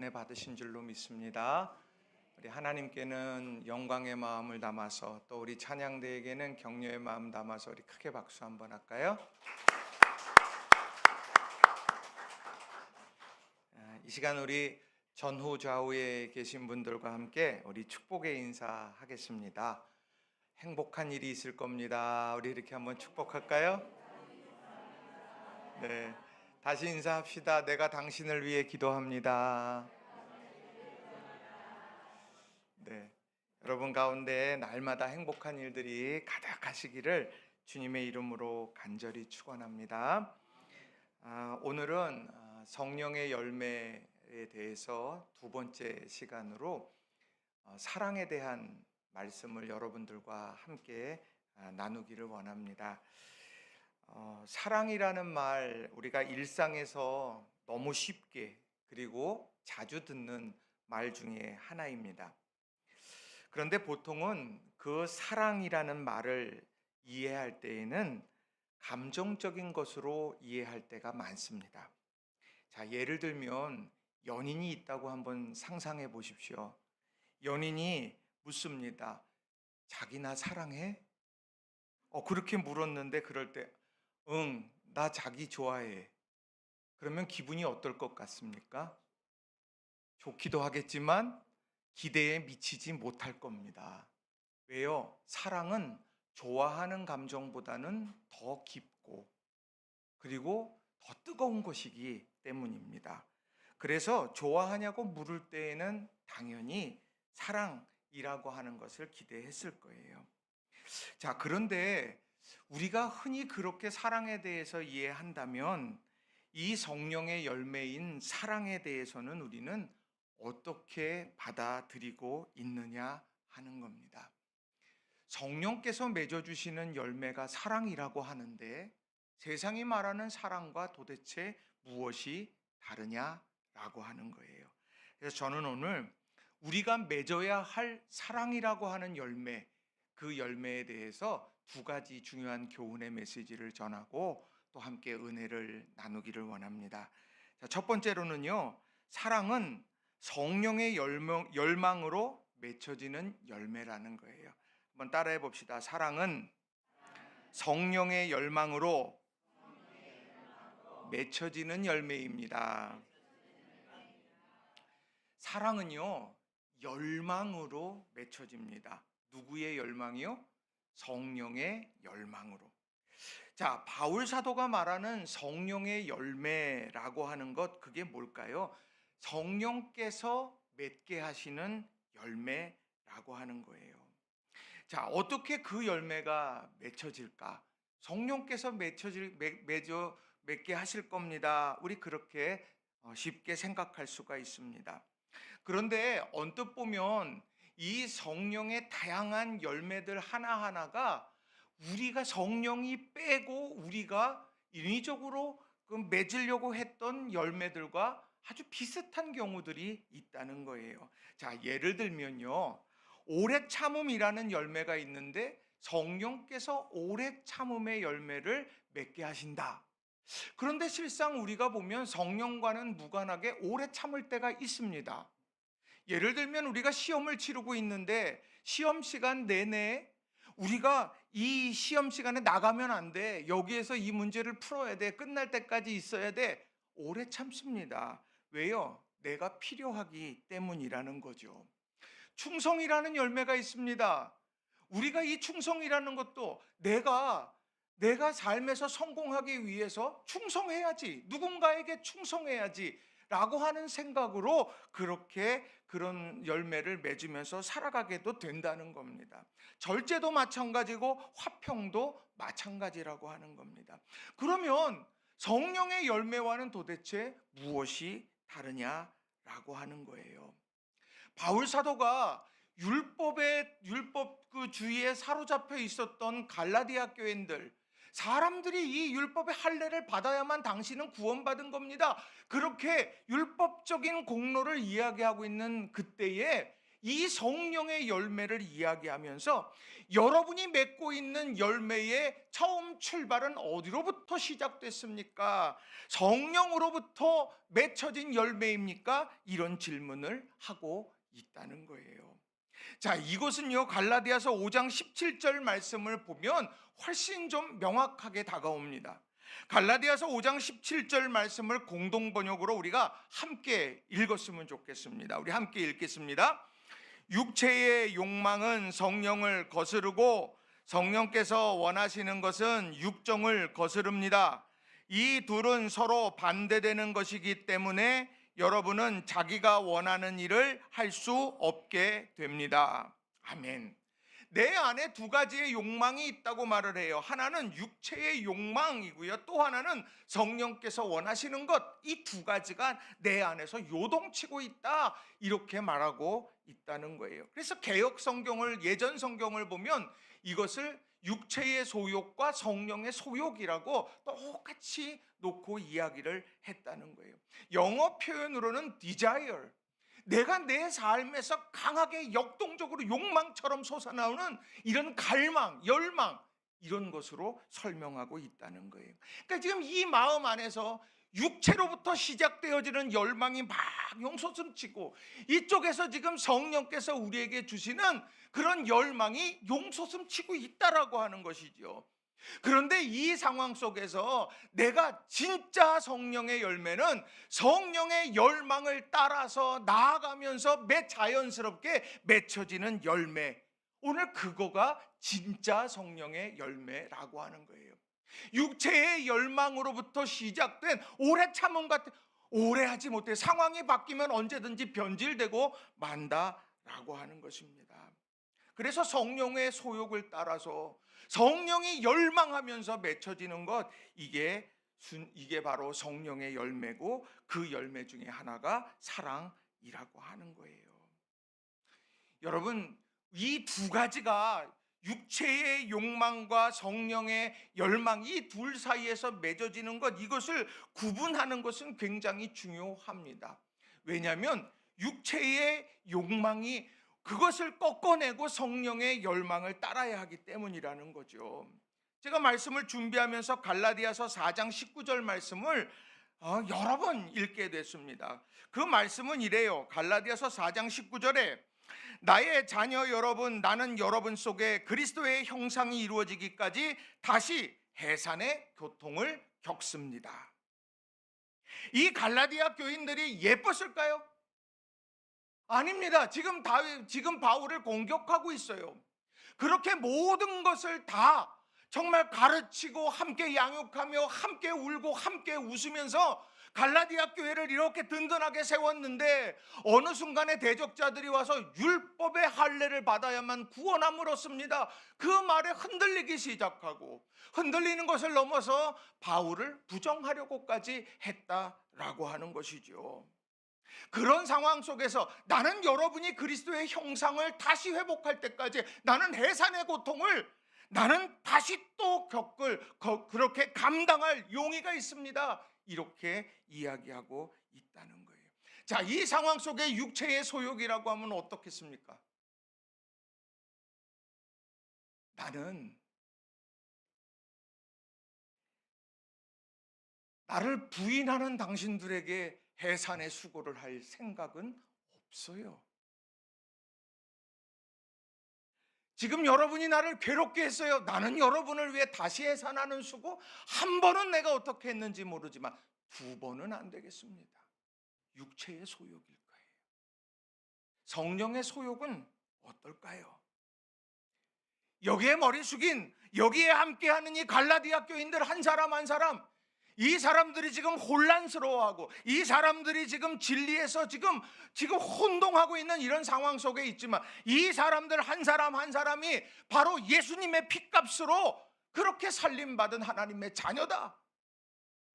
은혜 받으신 줄로 믿습니다. 우리 하나님께는 영광의 마음을 담아서 또 우리 찬양대에게는 격려의 마음 담아서 우리 크게 박수 한번 할까요? 이 시간 우리 전후 좌우에 계신 분들과 함께 우리 축복의 인사하겠습니다. 행복한 일이 있을 겁니다. 우리 이렇게 한번 축복할까요? 네, 다시 인사합시다. 내가 당신을 위해 기도합니다. 네, 여러분 가운데 날마다 행복한 일들이 가득하시기를 주님의 이름으로 간절히 축원합니다. 오늘은 성령의 열매에 대해서 두 번째 시간으로 사랑에 대한 말씀을 여러분들과 함께 나누기를 원합니다. 사랑이라는 말, 우리가 일상에서 너무 쉽게 그리고 자주 듣는 말 중에 하나입니다. 그런데 보통은 그 사랑이라는 말을 이해할 때에는 감정적인 것으로 이해할 때가 많습니다. 자, 예를 들면 연인이 있다고 한번 상상해 보십시오. 연인이 묻습니다. 자기 나 사랑해? 그렇게 물었는데 그럴 때 응, 나 자기 좋아해. 그러면 기분이 어떨 것 같습니까? 좋기도 하겠지만 기대에 미치지 못할 겁니다. 왜요? 사랑은 좋아하는 감정보다는 더 깊고 그리고 더 뜨거운 것이기 때문입니다. 그래서 좋아하냐고 물을 때에는 당연히 사랑이라고 하는 것을 기대했을 거예요. 자, 그런데 우리가 흔히 그렇게 사랑에 대해서 이해한다면 이 성령의 열매인 사랑에 대해서는 우리는 어떻게 받아들이고 있느냐 하는 겁니다. 성령께서 맺어주시는 열매가 사랑이라고 하는데 세상이 말하는 사랑과 도대체 무엇이 다르냐라고 하는 거예요. 그래서 저는 오늘 우리가 맺어야 할 사랑이라고 하는 열매, 그 열매에 대해서 두 가지 중요한 교훈의 메시지를 전하고 또 함께 은혜를 나누기를 원합니다. 자, 첫 번째로는요, 사랑은 성령의 열망으로 맺혀지는 열매라는 거예요. 한번 따라해 봅시다. 사랑은 성령의 열망으로 맺혀지는 열매입니다. 사랑은요, 열망으로 맺혀집니다. 누구의 열망이요? 성령의 열망으로. 자, 바울 사도가 말하는 성령의 열매라고 하는 것, 그게 뭘까요? 성령께서 맺게 하시는 열매라고 하는 거예요. 자, 어떻게 그 열매가 맺혀질까? 성령께서 맺게 하실 겁니다. 우리 그렇게 쉽게 생각할 수가 있습니다. 그런데 언뜻 보면 이 성령의 다양한 열매들 하나하나가 우리가 성령이 빼고 우리가 인위적으로 맺으려고 했던 열매들과 아주 비슷한 경우들이 있다는 거예요. 자, 예를 들면요, 오래 참음이라는 열매가 있는데 성령께서 오래 참음의 열매를 맺게 하신다. 그런데 실상 우리가 보면 성령과는 무관하게 오래 참을 때가 있습니다. 예를 들면 우리가 시험을 치르고 있는데 시험 시간 내내 우리가 이 시험 시간에 나가면 안 돼. 여기에서 이 문제를 풀어야 돼. 끝날 때까지 있어야 돼. 오래 참습니다. 왜요? 내가 필요하기 때문이라는 거죠. 충성이라는 열매가 있습니다. 우리가 이 충성이라는 것도 내가 삶에서 성공하기 위해서 충성해야지, 누군가에게 충성해야지 라고 하는 생각으로 그렇게 그런 열매를 맺으면서 살아가게도 된다는 겁니다. 절제도 마찬가지고 화평도 마찬가지라고 하는 겁니다. 그러면 성령의 열매와는 도대체 무엇이 다르냐라고 하는 거예요. 바울 사도가 율법 그 주의에 사로잡혀 있었던 갈라디아 교인들, 사람들이 이 율법의 할례를 받아야만 당신은 구원받은 겁니다. 그렇게 율법적인 공로를 이야기하고 있는 그때에 이 성령의 열매를 이야기하면서 여러분이 맺고 있는 열매의 처음 출발은 어디로부터 시작됐습니까? 성령으로부터 맺혀진 열매입니까? 이런 질문을 하고 있다는 거예요. 자, 이것은요, 갈라디아서 5장 17절 말씀을 보면 훨씬 좀 명확하게 다가옵니다. 갈라디아서 5장 17절 말씀을 공동 번역으로 우리가 함께 읽었으면 좋겠습니다. 우리 함께 읽겠습니다. 육체의 욕망은 성령을 거스르고 성령께서 원하시는 것은 육정을 거스릅니다. 이 둘은 서로 반대되는 것이기 때문에 여러분은 자기가 원하는 일을 할 수 없게 됩니다. 아멘. 내 안에 두 가지의 욕망이 있다고 말을 해요. 하나는 육체의 욕망이고요, 또 하나는 성령께서 원하시는 것. 이 두 가지가 내 안에서 요동치고 있다, 이렇게 말하고 있다는 거예요. 그래서 개역 성경을, 예전 성경을 보면 이것을 육체의 소욕과 성령의 소욕이라고 똑같이 놓고 이야기를 했다는 거예요. 영어 표현으로는 desire, 내가 내 삶에서 강하게 역동적으로 욕망처럼 솟아나오는 이런 갈망, 열망, 이런 것으로 설명하고 있다는 거예요. 그러니까 지금 이 마음 안에서 육체로부터 시작되어지는 열망이 막 용솟음치고, 이쪽에서 지금 성령께서 우리에게 주시는 그런 열망이 용솟음치고 있다라고 하는 것이죠. 그런데 이 상황 속에서 내가 진짜 성령의 열매는 성령의 열망을 따라서 나아가면서 자연스럽게 맺혀지는 열매, 오늘 그거가 진짜 성령의 열매라고 하는 거예요. 육체의 열망으로부터 시작된 오래 참음 같은, 오래 하지 못해 상황이 바뀌면 언제든지 변질되고 만다라고 하는 것입니다. 그래서 성령의 소욕을 따라서 성령이 열망하면서 맺혀지는 것, 이게 바로 성령의 열매고, 그 열매 중에 하나가 사랑이라고 하는 거예요. 여러분, 이 두 가지가, 육체의 욕망과 성령의 열망, 이 둘 사이에서 맺어지는 것, 이것을 구분하는 것은 굉장히 중요합니다. 왜냐하면 육체의 욕망이 그것을 꺾어내고 성령의 열망을 따라야 하기 때문이라는 거죠. 제가 말씀을 준비하면서 갈라디아서 4장 19절 말씀을 여러 번 읽게 됐습니다. 그 말씀은 이래요. 갈라디아서 4장 19절에 나의 자녀 여러분, 나는 여러분 속에 그리스도의 형상이 이루어지기까지 다시 해산의 고통을 겪습니다. 이 갈라디아 교인들이 예뻤을까요? 아닙니다. 지금 바울을 공격하고 있어요. 그렇게 모든 것을 다 정말 가르치고 함께 양육하며 함께 울고 함께 웃으면서 갈라디아 교회를 이렇게 든든하게 세웠는데, 어느 순간에 대적자들이 와서 율법의 할례를 받아야만 구원함으로씁니다. 그 말에 흔들리기 시작하고, 흔들리는 것을 넘어서 바울을 부정하려고까지 했다라고 하는 것이죠. 그런 상황 속에서 나는 여러분이 그리스도의 형상을 다시 회복할 때까지, 나는 해산의 고통을 나는 다시 또 그렇게 감당할 용의가 있습니다, 이렇게 이야기하고 있다는 거예요. 자, 이 상황 속에 육체의 소욕이라고 하면 어떻겠습니까? 나를 부인하는 당신들에게 해산의 수고를 할 생각은 없어요. 지금 여러분이 나를 괴롭게 했어요. 나는 여러분을 위해 다시 해산하는 수고 한 번은 내가 어떻게 했는지 모르지만 두 번은 안 되겠습니다. 육체의 소욕일 거예요. 성령의 소욕은 어떨까요? 여기에 머리 숙인, 여기에 함께하는 이 갈라디아 교인들 한 사람 한 사람, 이 사람들이 지금 혼란스러워하고, 이 사람들이 지금 진리에서 지금 혼동하고 있는 이런 상황 속에 있지만, 이 사람들 한 사람 한 사람이 바로 예수님의 핏값으로 그렇게 살림받은 하나님의 자녀다.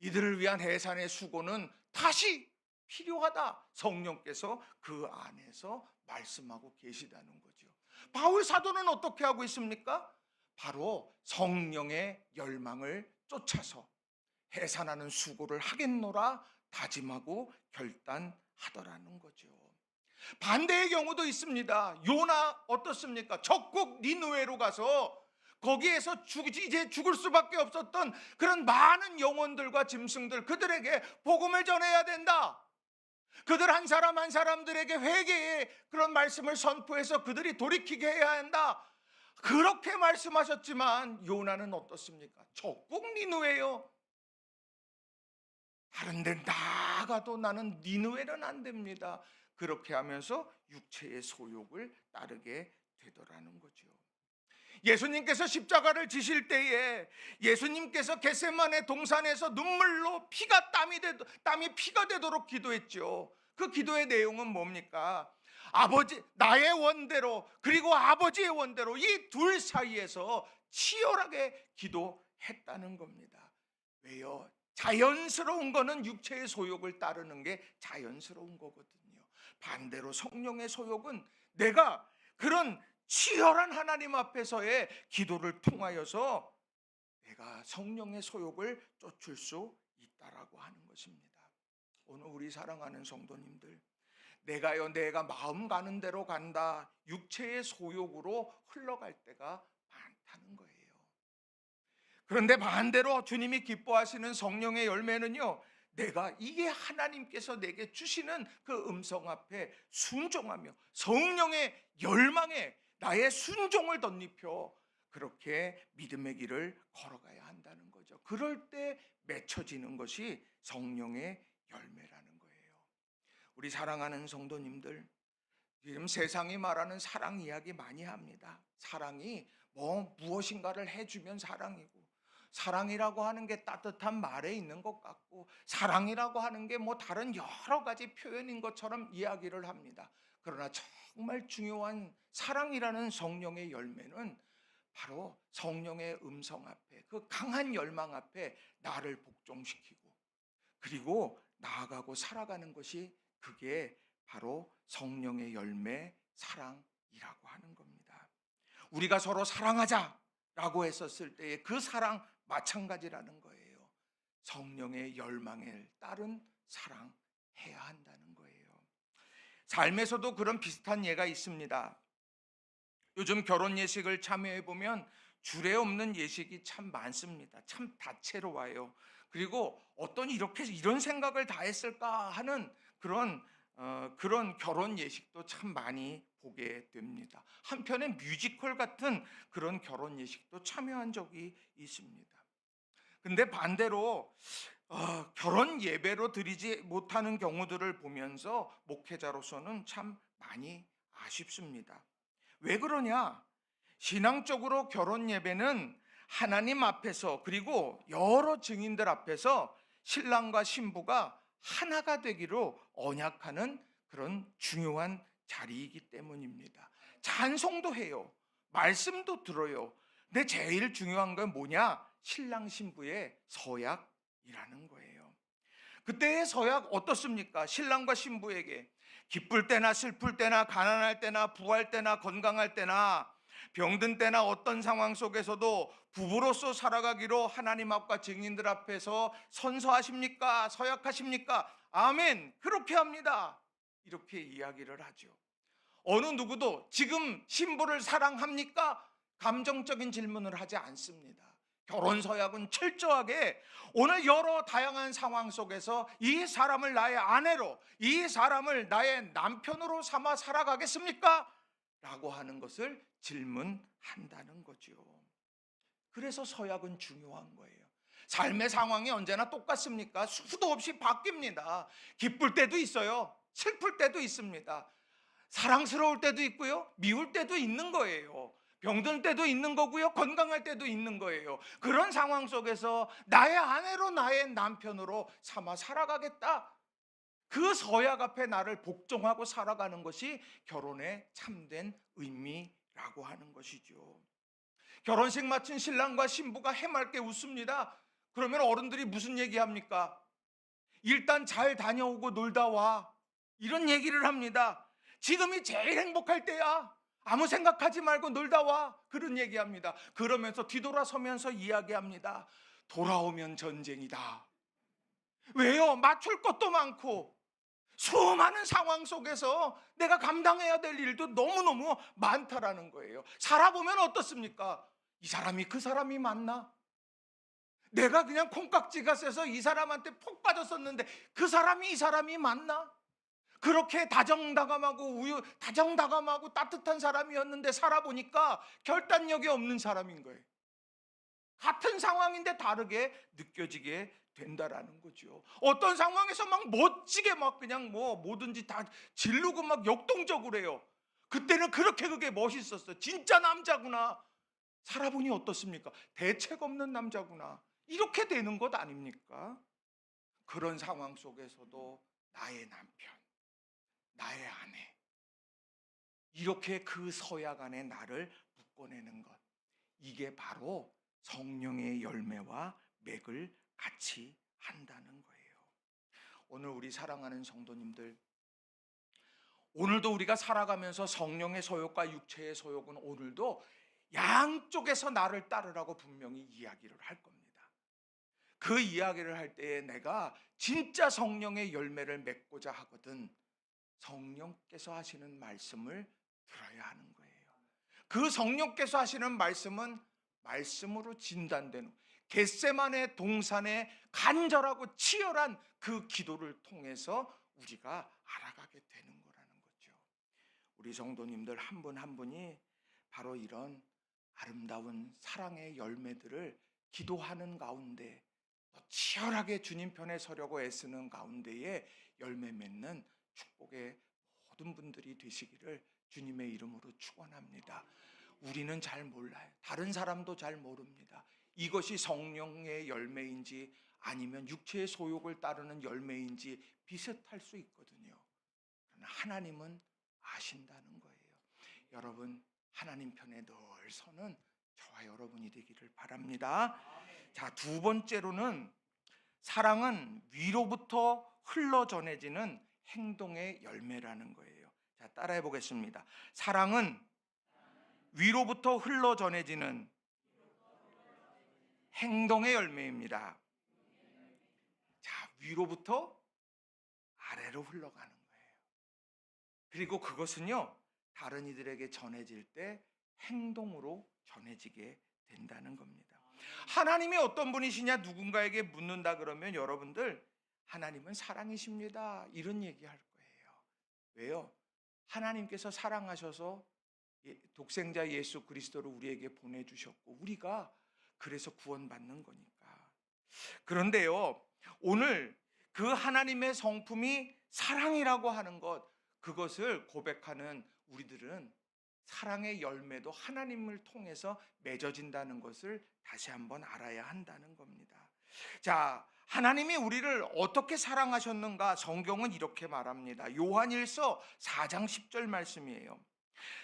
이들을 위한 해산의 수고는 다시 필요하다. 성령께서 그 안에서 말씀하고 계시다는 거죠. 바울 사도는 어떻게 하고 있습니까? 바로 성령의 열망을 쫓아서 해산하는 수고를 하겠노라 다짐하고 결단하더라는 거죠. 반대의 경우도 있습니다. 요나 어떻습니까? 적국 니느웨로 가서 거기에서 이제 죽을 수밖에 없었던 그런 많은 영혼들과 짐승들, 그들에게 복음을 전해야 된다. 그들 한 사람 한 사람들에게 회개의 그런 말씀을 선포해서 그들이 돌이키게 해야 한다. 그렇게 말씀하셨지만 요나는 어떻습니까? 적국 니느웨요. 다른 데 나가도 나는 니느웨는 안 됩니다. 그렇게 하면서 육체의 소욕을 따르게 되더라는 거죠. 예수님께서 십자가를 지실 때에 예수님께서 겟세마네 동산에서 눈물로 땀이 피가 되도록 기도했죠. 그 기도의 내용은 뭡니까? 아버지, 나의 원대로 그리고 아버지의 원대로 이 둘 사이에서 치열하게 기도했다는 겁니다. 왜요? 자연스러운 거는 육체의 소욕을 따르는 게 자연스러운 거거든요. 반대로 성령의 소욕은 내가 그런 치열한 하나님 앞에서의 기도를 통하여서 내가 성령의 소욕을 쫓을 수 있다라고 하는 것입니다. 오늘 우리 사랑하는 성도님들, 내가 마음 가는 대로 간다, 육체의 소욕으로 흘러갈 때가 많다는 거예요. 그런데 반대로 주님이 기뻐하시는 성령의 열매는요, 내가 이게 하나님께서 내게 주시는 그 음성 앞에 순종하며 성령의 열망에 나의 순종을 덧입혀 그렇게 믿음의 길을 걸어가야 한다는 거죠. 그럴 때 맺혀지는 것이 성령의 열매라는 거예요. 우리 사랑하는 성도님들, 지금 세상이 말하는 사랑 이야기 많이 합니다. 사랑이 무엇인가를 해주면 사랑이고, 사랑이라고 하는 게 따뜻한 말에 있는 것 같고, 사랑이라고 하는 게 다른 여러 가지 표현인 것처럼 이야기를 합니다. 그러나 정말 중요한 사랑이라는 성령의 열매는 바로 성령의 음성 앞에, 그 강한 열망 앞에 나를 복종시키고 그리고 나아가고 살아가는 것이, 그게 바로 성령의 열매 사랑이라고 하는 겁니다. 우리가 서로 사랑하자라고 했었을 때의 그 사랑 마찬가지라는 거예요. 성령의 열망에 따른 사랑해야 한다는 거예요. 삶에서도 그런 비슷한 예가 있습니다. 요즘 결혼 예식을 참여해 보면 주례 없는 예식이 참 많습니다. 참 다채로워요. 그리고 어떤 이런 생각을 다 했을까 하는 그런 결혼 예식도 참 많이 보게 됩니다. 한편에 뮤지컬 같은 그런 결혼 예식도 참여한 적이 있습니다. 근데 반대로 결혼 예배로 드리지 못하는 경우들을 보면서 목회자로서는 참 많이 아쉽습니다. 왜 그러냐? 신앙적으로 결혼 예배는 하나님 앞에서 그리고 여러 증인들 앞에서 신랑과 신부가 하나가 되기로 언약하는 그런 중요한 자리이기 때문입니다. 찬송도 해요. 말씀도 들어요. 근데 제일 중요한 건 뭐냐? 신랑 신부의 서약이라는 거예요. 그때의 서약 어떻습니까? 신랑과 신부에게 기쁠 때나 슬플 때나 가난할 때나 부할 때나 건강할 때나 병든 때나 어떤 상황 속에서도 부부로서 살아가기로 하나님 앞과 증인들 앞에서 선서하십니까? 서약하십니까? 아멘. 그렇게 합니다. 이렇게 이야기를 하죠. 어느 누구도 지금 신부를 사랑합니까? 감정적인 질문을 하지 않습니다. 결혼 서약은 철저하게 오늘 여러 다양한 상황 속에서 이 사람을 나의 아내로, 이 사람을 나의 남편으로 삼아 살아가겠습니까? 라고 하는 것을 질문한다는 거죠. 그래서 서약은 중요한 거예요. 삶의 상황이 언제나 똑같습니까? 수도 없이 바뀝니다. 기쁠 때도 있어요. 슬플 때도 있습니다. 사랑스러울 때도 있고요. 미울 때도 있는 거예요. 병든 때도 있는 거고요. 건강할 때도 있는 거예요. 그런 상황 속에서 나의 아내로 나의 남편으로 삼아 살아가겠다. 그 서약 앞에 나를 복종하고 살아가는 것이 결혼의 참된 의미라고 하는 것이죠. 결혼식 마친 신랑과 신부가 해맑게 웃습니다. 그러면 어른들이 무슨 얘기합니까? 일단 잘 다녀오고 놀다 와. 이런 얘기를 합니다. 지금이 제일 행복할 때야. 아무 생각하지 말고 놀다 와. 그런 얘기합니다. 그러면서 뒤돌아서면서 이야기합니다. 돌아오면 전쟁이다. 왜요? 맞출 것도 많고 수많은 상황 속에서 내가 감당해야 될 일도 너무너무 많다라는 거예요. 살아보면 어떻습니까? 이 사람이 그 사람이 맞나? 내가 그냥 콩깍지가 세서 이 사람한테 폭 빠졌었는데 그 사람이 이 사람이 맞나? 그렇게 다정다감하고 따뜻한 사람이었는데 살아보니까 결단력이 없는 사람인 거예요. 같은 상황인데 다르게 느껴지게 된다라는 거죠. 어떤 상황에서 막 멋지게 막 그냥 뭐 뭐든지 다 지르고 막 역동적으로 해요. 그때는 그렇게 그게 멋있었어. 진짜 남자구나. 살아보니 어떻습니까? 대책 없는 남자구나. 이렇게 되는 것 아닙니까? 그런 상황 속에서도 나의 남편, 나의 아내, 이렇게 그 서약 안에 나를 묶어내는 것, 이게 바로 성령의 열매와 맥을 같이 한다는 거예요. 오늘 우리 사랑하는 성도님들, 오늘도 우리가 살아가면서 성령의 소욕과 육체의 소욕은 오늘도 양쪽에서 나를 따르라고 분명히 이야기를 할 겁니다. 그 이야기를 할 때에 내가 진짜 성령의 열매를 맺고자 하거든 성령께서 하시는 말씀을 들어야 하는 거예요. 그 성령께서 하시는 말씀은 말씀으로 진단되는, 겟세마네 동산의 간절하고 치열한 그 기도를 통해서 우리가 알아가게 되는 거라는 거죠. 우리 성도님들 한 분 한 분이 바로 이런 아름다운 사랑의 열매들을 기도하는 가운데 또 치열하게 주님 편에 서려고 애쓰는 가운데에 열매 맺는 축복의 모든 분들이 되시기를 주님의 이름으로 축원합니다. 우리는 잘 몰라요. 다른 사람도 잘 모릅니다. 이것이 성령의 열매인지 아니면 육체의 소욕을 따르는 열매인지 비슷할 수 있거든요. 그러나 하나님은 아신다는 거예요. 여러분, 하나님 편에 늘 서는 저와 여러분이 되기를 바랍니다. 자, 두 번째로는 사랑은 위로부터 흘러 전해지는 행동의 열매라는 거예요. 자, 따라해 보겠습니다. 사랑은 위로부터 흘러 전해지는 행동의 열매입니다. 자, 위로부터 아래로 흘러가는 거예요. 그리고 그것은요, 다른 이들에게 전해질 때 행동으로 전해지게 된다는 겁니다. 하나님이 어떤 분이시냐 누군가에게 묻는다 그러면 여러분들 하나님은 사랑이십니다 이런 얘기할 거예요. 왜요? 하나님께서 사랑하셔서 독생자 예수 그리스도를 우리에게 보내주셨고 우리가 그래서 구원받는 거니까. 그런데요, 오늘 그 하나님의 성품이 사랑이라고 하는 것, 그것을 고백하는 우리들은 사랑의 열매도 하나님을 통해서 맺어진다는 것을 다시 한번 알아야 한다는 겁니다. 자, 하나님이 우리를 어떻게 사랑하셨는가 성경은 이렇게 말합니다. 요한일서 4장 10절 말씀이에요.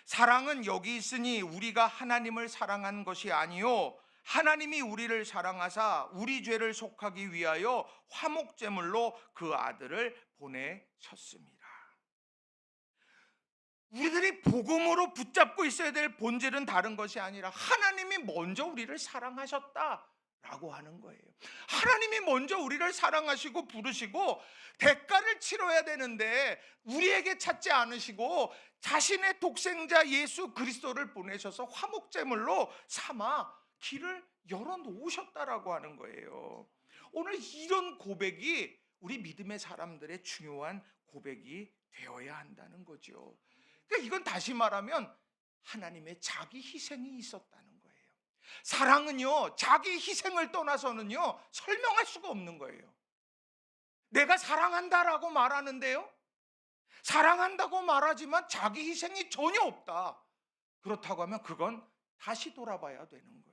사랑은 여기 있으니 우리가 하나님을 사랑한 것이 아니요 하나님이 우리를 사랑하사 우리 죄를 속하기 위하여 화목제물로 그 아들을 보내셨습니다. 우리들이 복음으로 붙잡고 있어야 될 본질은 다른 것이 아니라 하나님이 먼저 우리를 사랑하셨다라고 하는 거예요. 하나님이 먼저 우리를 사랑하시고 부르시고 대가를 치러야 되는데 우리에게 찾지 않으시고 자신의 독생자 예수 그리스도를 보내셔서 화목제물로 삼아 길을 열어놓으셨다라고 하는 거예요. 오늘 이런 고백이 우리 믿음의 사람들의 중요한 고백이 되어야 한다는 거죠. 그러니까 이건 다시 말하면 하나님의 자기 희생이 있었다는 거예요. 사랑은요, 자기 희생을 떠나서는요 설명할 수가 없는 거예요. 내가 사랑한다라고 말하는데요, 사랑한다고 말하지만 자기 희생이 전혀 없다. 그렇다고 하면 그건 다시 돌아봐야 되는 거예요.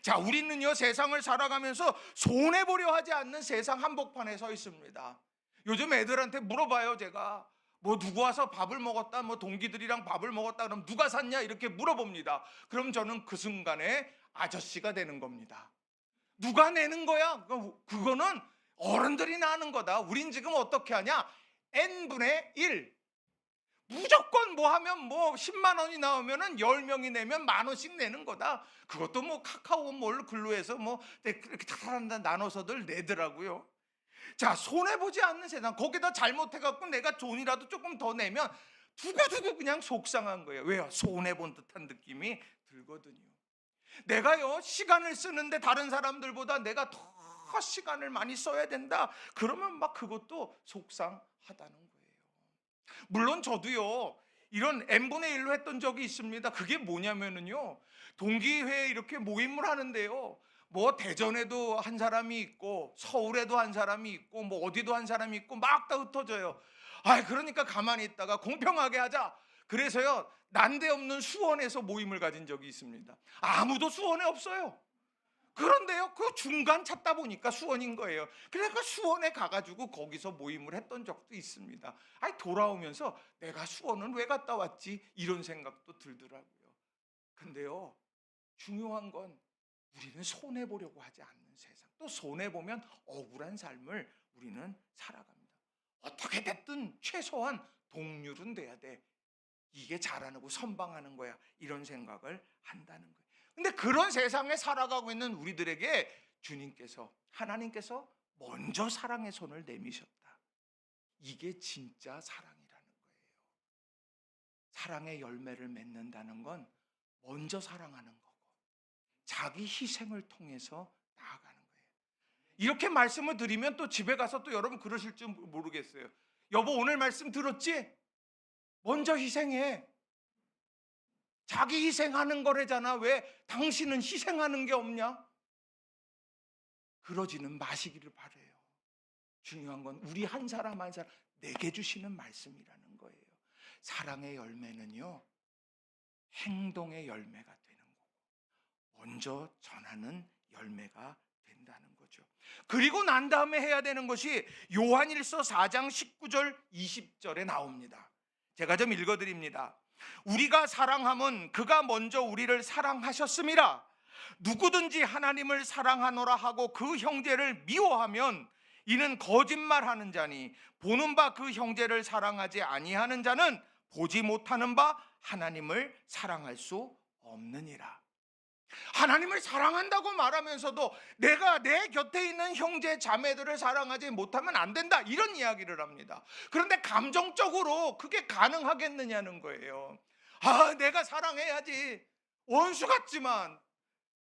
자, 우리는요 세상을 살아가면서 손해보려 하지 않는 세상 한복판에 서 있습니다. 요즘 애들한테 물어봐요. 제가 뭐 누구 와서 밥을 먹었다, 뭐 동기들이랑 밥을 먹었다 그럼 누가 샀냐 이렇게 물어봅니다. 그럼 저는 그 순간에 아저씨가 되는 겁니다. 누가 내는 거야? 그거는 어른들이 나는 거다. 우린 지금 어떻게 하냐? n분의 1. 무조건 뭐 하면 뭐 10만 원이 나오면은 10명이 내면 만 원씩 내는 거다. 그것도 뭐 카카오 뭘 근로해서 뭐 이렇게 다 나눠서들 내더라고요. 자, 손해보지 않는 세상, 거기다 잘못해갖고 내가 돈이라도 조금 더 내면 두고두고 그냥 속상한 거예요. 왜요? 손해본 듯한 느낌이 들거든요. 내가요, 시간을 쓰는데 다른 사람들보다 내가 더 시간을 많이 써야 된다, 그러면 막 그것도 속상하다는 거예요. 물론 저도요, 이런 n분의 1로 했던 적이 있습니다. 그게 뭐냐면은요, 동기회에 이렇게 모임을 하는데요, 뭐 대전에도 한 사람이 있고 서울에도 한 사람이 있고 뭐 어디도 한 사람이 있고 막 다 흩어져요. 그러니까 가만히 있다가 공평하게 하자, 그래서요, 난데없는 수원에서 모임을 가진 적이 있습니다. 아무도 수원에 없어요. 그런데요, 그 중간 찾다 보니까 수원인 거예요. 그러니까 수원에 가가지고 거기서 모임을 했던 적도 있습니다. 돌아오면서 내가 수원은 왜 갔다 왔지, 이런 생각도 들더라고요. 근데요, 중요한 건 우리는 손해보려고 하지 않는 세상, 또 손해보면 억울한 삶을 우리는 살아갑니다. 어떻게 됐든 최소한 동률은 돼야 돼, 이게 잘하고 선방하는 거야, 이런 생각을 한다는 거예요. 근데 그런 세상에 살아가고 있는 우리들에게 주님께서, 하나님께서 먼저 사랑의 손을 내미셨다. 이게 진짜 사랑이라는 거예요. 사랑의 열매를 맺는다는 건 먼저 사랑하는 거고 자기 희생을 통해서 나아가는 거예요. 이렇게 말씀을 드리면 또 집에 가서 또 여러분 그러실 줄 모르겠어요. 여보, 오늘 말씀 들었지? 먼저 희생해. 자기 희생하는 거래잖아. 왜 당신은 희생하는 게 없냐? 그러지는 마시기를 바라요. 중요한 건 우리 한 사람 한 사람 내게 주시는 말씀이라는 거예요. 사랑의 열매는요, 행동의 열매가 되는 거고 먼저 전하는 열매가 된다는 거죠. 그리고 난 다음에 해야 되는 것이 요한일서 4장 19절 20절에 나옵니다. 제가 좀 읽어드립니다. 우리가 사랑함은 그가 먼저 우리를 사랑하셨음이라. 누구든지 하나님을 사랑하노라 하고 그 형제를 미워하면 이는 거짓말하는 자니 보는 바 그 형제를 사랑하지 아니하는 자는 보지 못하는 바 하나님을 사랑할 수 없느니라. 하나님을 사랑한다고 말하면서도 내가 내 곁에 있는 형제 자매들을 사랑하지 못하면 안 된다, 이런 이야기를 합니다. 그런데 감정적으로 그게 가능하겠느냐는 거예요. 내가 사랑해야지. 원수 같지만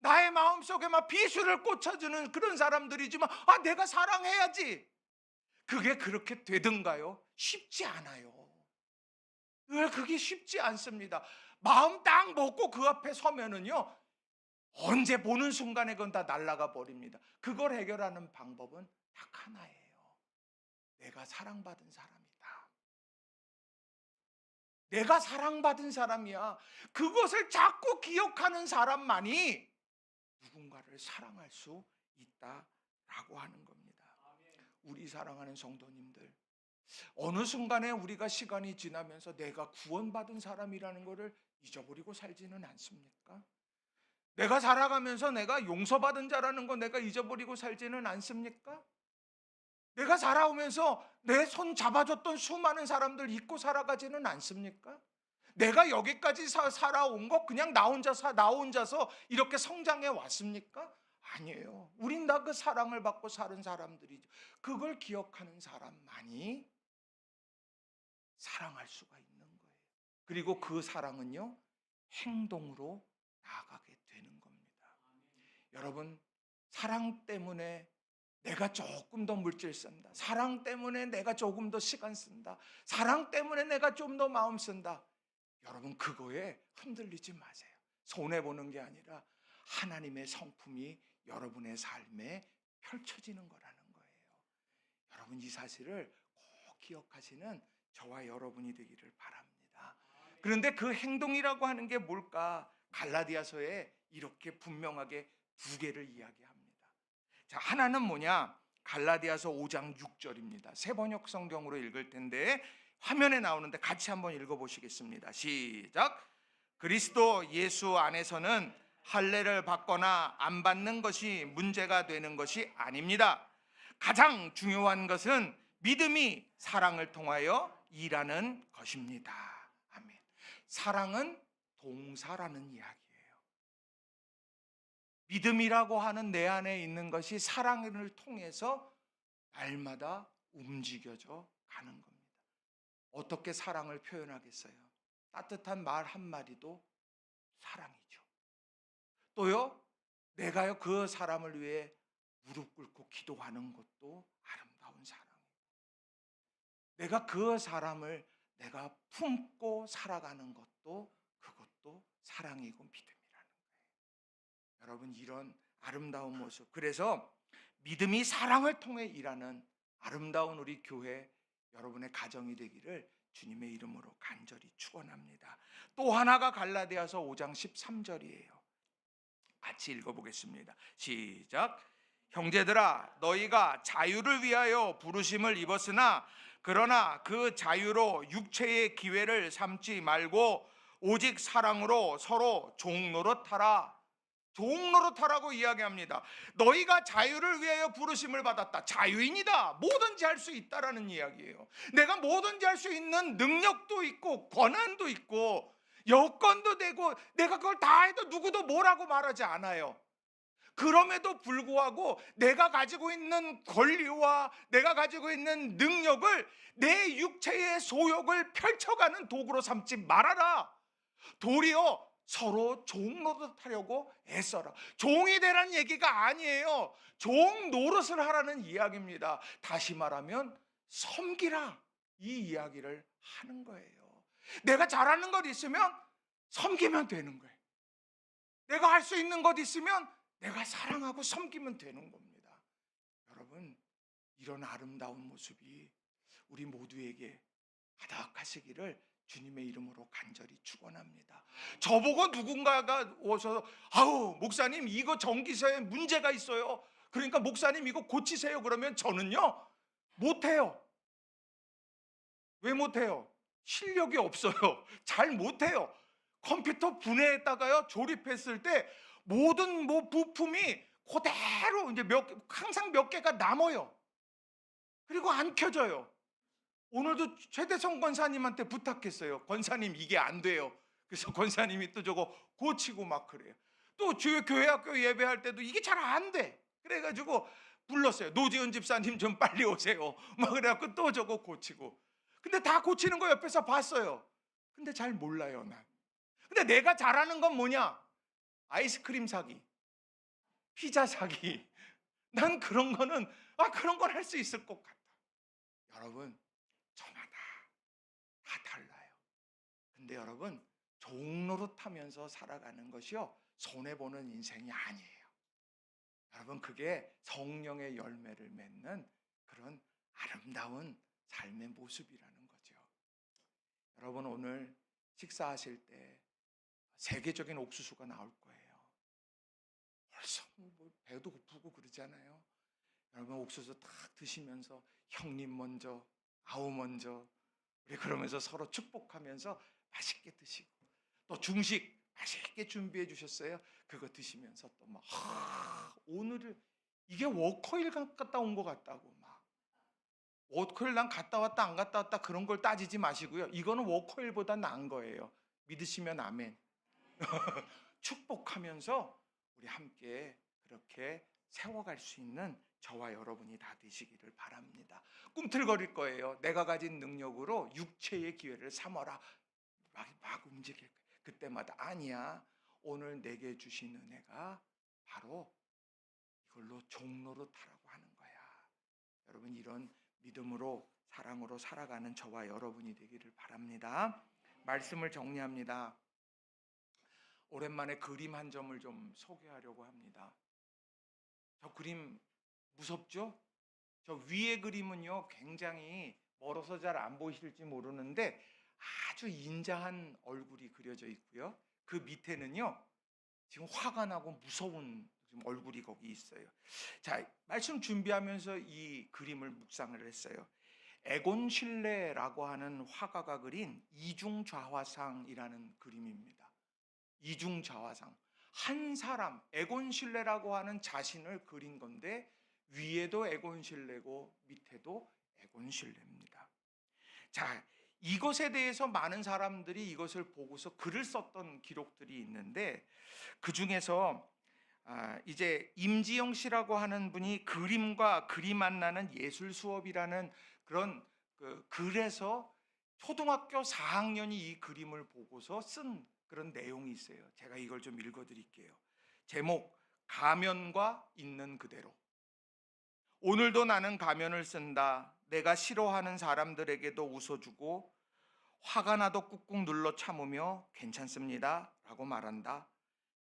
나의 마음속에 막 비수를 꽂혀주는 그런 사람들이지만 내가 사랑해야지. 그게 그렇게 되던가요? 쉽지 않아요. 그게 쉽지 않습니다. 마음 딱 먹고 그 앞에 서면은요, 언제 보는 순간에 그건 다 날아가 버립니다. 그걸 해결하는 방법은 딱 하나예요. 내가 사랑받은 사람이다. 내가 사랑받은 사람이야. 그것을 자꾸 기억하는 사람만이 누군가를 사랑할 수 있다라고 하는 겁니다. 우리 사랑하는 성도님들, 어느 순간에 우리가 시간이 지나면서 내가 구원받은 사람이라는 것을 잊어버리고 살지는 않습니까? 내가 살아가면서 내가 용서받은 자라는 거 내가 잊어버리고 살지는 않습니까? 내가 살아오면서 내 손 잡아줬던 수많은 사람들 잊고 살아가지는 않습니까? 내가 여기까지 살아온 거 그냥 나 혼자서 이렇게 성장해 왔습니까? 아니에요. 우린 다 그 사랑을 받고 사는 사람들이죠. 그걸 기억하는 사람만이 사랑할 수가 있는 거예요. 그리고 그 사랑은요, 행동으로 나아가게 되는 겁니다. 여러분, 사랑 때문에 내가 조금 더 물질 쓴다, 사랑 때문에 내가 조금 더 시간 쓴다, 사랑 때문에 내가 좀 더 마음 쓴다, 여러분 그거에 흔들리지 마세요. 손해보는 게 아니라 하나님의 성품이 여러분의 삶에 펼쳐지는 거라는 거예요. 여러분, 이 사실을 꼭 기억하시는 저와 여러분이 되기를 바랍니다. 그런데 그 행동이라고 하는 게 뭘까? 갈라디아서에 이렇게 분명하게 두 개를 이야기합니다. 자, 하나는 뭐냐? 갈라디아서 5장 6절입니다. 새번역 성경으로 읽을 텐데 화면에 나오는데 같이 한번 읽어보시겠습니다. 시작. 그리스도 예수 안에서는 할례를 받거나 안 받는 것이 문제가 되는 것이 아닙니다. 가장 중요한 것은 믿음이 사랑을 통하여 일하는 것입니다. 아멘. 사랑은 동사라는 이야기예요. 믿음이라고 하는 내 안에 있는 것이 사랑을 통해서 날마다 움직여져 가는 겁니다. 어떻게 사랑을 표현하겠어요? 따뜻한 말 한마디도 사랑이죠. 또요, 내가요 그 사람을 위해 무릎 꿇고 기도하는 것도 아름다운 사랑이에요. 내가 그 사람을 내가 품고 살아가는 것도 그것도 사랑이고 믿음이라는 거예요. 여러분, 이런 아름다운 모습. 그래서 믿음이 사랑을 통해 일하는 아름다운 우리 교회, 여러분의 가정이 되기를 주님의 이름으로 간절히 축원합니다. 또 하나가 갈라디아서 5장 13절이에요. 같이 읽어보겠습니다. 시작. 형제들아, 너희가 자유를 위하여 부르심을 입었으나 그러나 그 자유로 육체의 기회를 삼지 말고 오직 사랑으로 서로 종 노릇하라. 종 노릇하라고 이야기합니다. 너희가 자유를 위하여 부르심을 받았다. 자유인이다. 뭐든지 할 수 있다라는 이야기예요. 내가 뭐든지 할 수 있는 능력도 있고 권한도 있고 여건도 되고 내가 그걸 다 해도 누구도 뭐라고 말하지 않아요. 그럼에도 불구하고 내가 가지고 있는 권리와 내가 가지고 있는 능력을 내 육체의 소욕을 펼쳐가는 도구로 삼지 말아라. 도리어 서로 종 노릇하려고 애써라. 종이 되라는 얘기가 아니에요. 종 노릇을 하라는 이야기입니다. 다시 말하면 섬기라, 이 이야기를 하는 거예요. 내가 잘하는 것 있으면 섬기면 되는 거예요. 내가 할 수 있는 것 있으면 내가 사랑하고 섬기면 되는 겁니다. 여러분, 이런 아름다운 모습이 우리 모두에게 가득하시기를 주님의 이름으로 간절히 축원합니다. 저보고 누군가가 오셔서 아우 목사님 이거 전기세에 문제가 있어요. 그러니까 목사님 이거 고치세요. 그러면 저는요 못해요. 왜 못해요? 실력이 없어요. 잘 못해요. 컴퓨터 분해했다가요 조립했을 때 모든 부품이 그대로 이제 항상 몇 개가 남아요. 그리고 안 켜져요. 오늘도 최대성 권사님한테 부탁했어요. 권사님 이게 안 돼요. 그래서 권사님이 또 저거 고치고 막 그래요. 또 교회 학교 예배할 때도 이게 잘 안 돼. 그래가지고 불렀어요. 노지은 집사님 좀 빨리 오세요. 막 그래갖고 또 저거 고치고. 근데 다 고치는 거 옆에서 봤어요. 근데 잘 몰라요 난. 근데 내가 잘하는 건 뭐냐? 아이스크림 사기, 피자 사기. 난 그런 거는 그런 걸 할 수 있을 것 같아. 여러분, 저마다 다 달라요. 근데 여러분, 종노릇하면서 살아가는 것이요 손해보는 인생이 아니에요. 여러분, 그게 성령의 열매를 맺는 그런 아름다운 삶의 모습이라는 거죠. 여러분, 오늘 식사하실 때 세계적인 옥수수가 나올 거예요. 벌써 뭐 배도 고프고 그러잖아요. 여러분, 옥수수 딱 드시면서 형님 먼저, 아우 먼저, 우리 그러면서 서로 축복하면서 맛있게 드시고, 또 중식 맛있게 준비해 주셨어요. 그거 드시면서 또 막 오늘을 이게 워커힐 갔다 온 것 같다고 막 워커힐 난 갔다 왔다 안 갔다 왔다 그런 걸 따지지 마시고요. 이거는 워커힐보다 나은 거예요. 믿으시면 아멘. 축복하면서 우리 함께 그렇게 세워갈 수 있는 저와 여러분이 다 되시기를 바랍니다. 꿈틀거릴 거예요. 내가 가진 능력으로 육체의 기회를 삼아라. 막 움직일 거예요. 그때마다 아니야. 오늘 내게 주신 은혜가 바로 이걸로 종노릇하라고 하는 거야. 여러분, 이런 믿음으로 사랑으로 살아가는 저와 여러분이 되기를 바랍니다. 말씀을 정리합니다. 오랜만에 그림 한 점을 좀 소개하려고 합니다. 저 그림 무섭죠? 저 위에 그림은요 굉장히 멀어서 잘 안 보이실지 모르는데 아주 인자한 얼굴이 그려져 있고요. 그 밑에는요 지금 화가 나고 무서운 얼굴이 거기 있어요. 자, 말씀 준비하면서 이 그림을 묵상을 했어요. 에곤 실레라고 하는 화가가 그린 이중좌화상이라는 그림입니다. 이중좌화상. 한 사람, 에곤 실레라고 하는 자신을 그린 건데 위에도 에곤 실레고 밑에도 에곤 실레입니다. 자, 이것에 대해서 많은 사람들이 이것을 보고서 글을 썼던 기록들이 있는데 그 중에서 이제 임지영 씨라고 하는 분이 그림과 글이 만나는 예술 수업이라는 그런 글에서 초등학교 4학년이 이 그림을 보고서 쓴 그런 내용이 있어요. 제가 이걸 좀 읽어드릴게요. 제목, 가면과 있는 그대로. 오늘도 나는 가면을 쓴다. 내가 싫어하는 사람들에게도 웃어주고 화가 나도 꾹꾹 눌러 참으며 괜찮습니다 라고 말한다.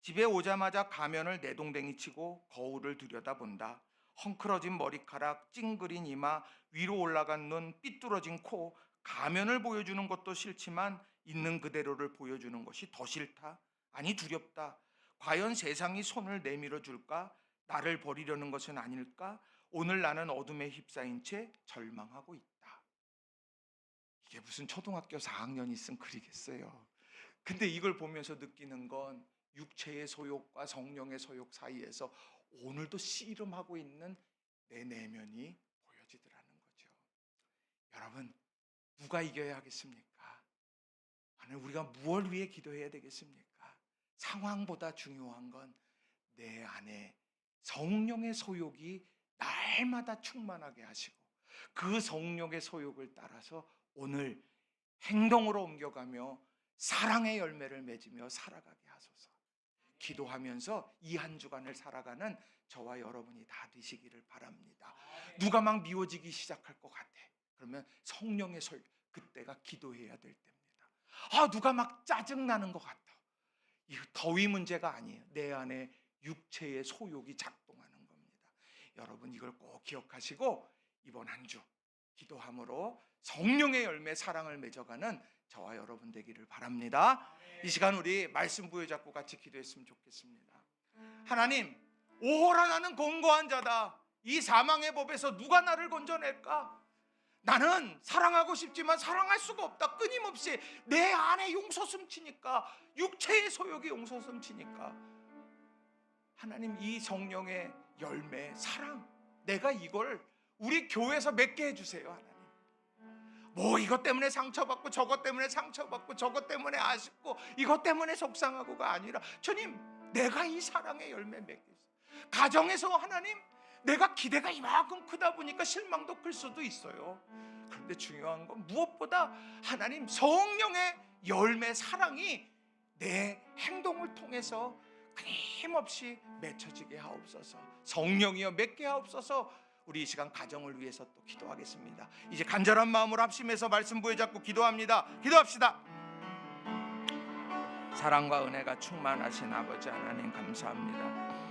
집에 오자마자 가면을 내동댕이 치고 거울을 들여다본다. 헝클어진 머리카락, 찡그린 이마, 위로 올라간 눈, 삐뚤어진 코. 가면을 보여주는 것도 싫지만 있는 그대로를 보여주는 것이 더 싫다. 아니 두렵다. 과연 세상이 손을 내밀어 줄까? 나를 버리려는 것은 아닐까? 오늘 나는 어둠에 휩싸인 채 절망하고 있다. 이게 무슨 초등학교 4학년이 쓴 글이겠어요. 근데 이걸 보면서 느끼는 건 육체의 소욕과 성령의 소욕 사이에서 오늘도 씨름하고 있는 내 내면이 보여지더라는 거죠. 여러분, 누가 이겨야 하겠습니까? 아니, 우리가 무엇을 위해 기도해야 되겠습니까? 상황보다 중요한 건 내 안에 성령의 소욕이 날마다 충만하게 하시고 그 성령의 소욕을 따라서 오늘 행동으로 옮겨가며 사랑의 열매를 맺으며 살아가게 하소서. 기도하면서 이 한 주간을 살아가는 저와 여러분이 다 되시기를 바랍니다. 누가 막 미워지기 시작할 것 같아. 그러면 성령의 그때가 기도해야 될 때입니다. 누가 막 짜증나는 것 같아. 이 더위 문제가 아니에요. 내 안에 육체의 소욕이 작동하는 겁니다. 여러분 이걸 꼭 기억하시고 이번 한 주 기도함으로 성령의 열매 사랑을 맺어가는 저와 여러분 되기를 바랍니다. 이 시간 우리 말씀 부여잡고 같이 기도했으면 좋겠습니다. 하나님, 오호라 나는 공고한 자다. 이 사망의 법에서 누가 나를 건져낼까? 나는 사랑하고 싶지만 사랑할 수가 없다. 끊임없이 내 안에 용서 숨치니까, 육체의 소욕이 용서 숨치니까. 하나님, 이 성령의 열매 사랑, 내가 이걸 우리 교회에서 맺게 해주세요. 하나님, 뭐 이것 때문에 상처받고 저것 때문에 상처받고 저것 때문에 아쉽고 이것 때문에 속상하고가 아니라 주님, 내가 이 사랑의 열매 맺겠어요. 가정에서 하나님, 내가 기대가 이만큼 크다 보니까 실망도 클 수도 있어요. 그런데 중요한 건 무엇보다 하나님 성령의 열매 사랑이 내 행동을 통해서 끊임없이 맺혀지게 하옵소서. 성령이여 맺게 하옵소서. 우리 이 시간 가정을 위해서 또 기도하겠습니다. 이제 간절한 마음으로 합심해서 말씀 부여잡고 기도합니다. 기도합시다. 사랑과 은혜가 충만하신 아버지 하나님 감사합니다.